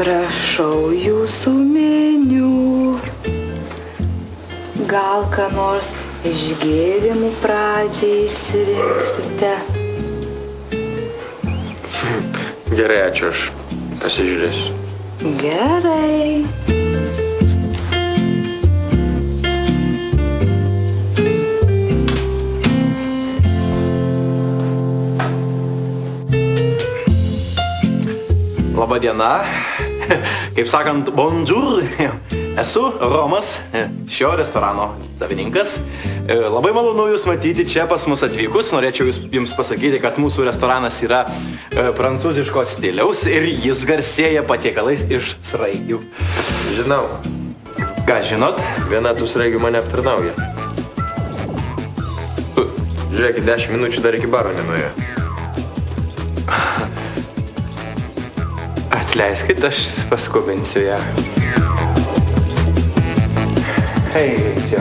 Prašau jūsų meniu. Gal ką nors iš gėrimų pradžiai išsirinksite? Gerai, ačiū, aš pasižiūrėsiu. Gerai. Labadiena. Kaip sakant, bonjour. Esu Romas, šio restorano savininkas. Labai malonu Jūs matyti čia pas mus atvykus. Norėčiau Jums pasakyti, kad mūsų restoranas yra prancūziško stiliaus ir jis garsėja patiekalais iš sraigių. Žinau. Ką žinot? Viena tų sraigių mane aptarnauja. Žiūrėkit, 10 minučių dar iki baro nenuėjo. Atleiskit, aš paskubinsiu ją. Hei, čia,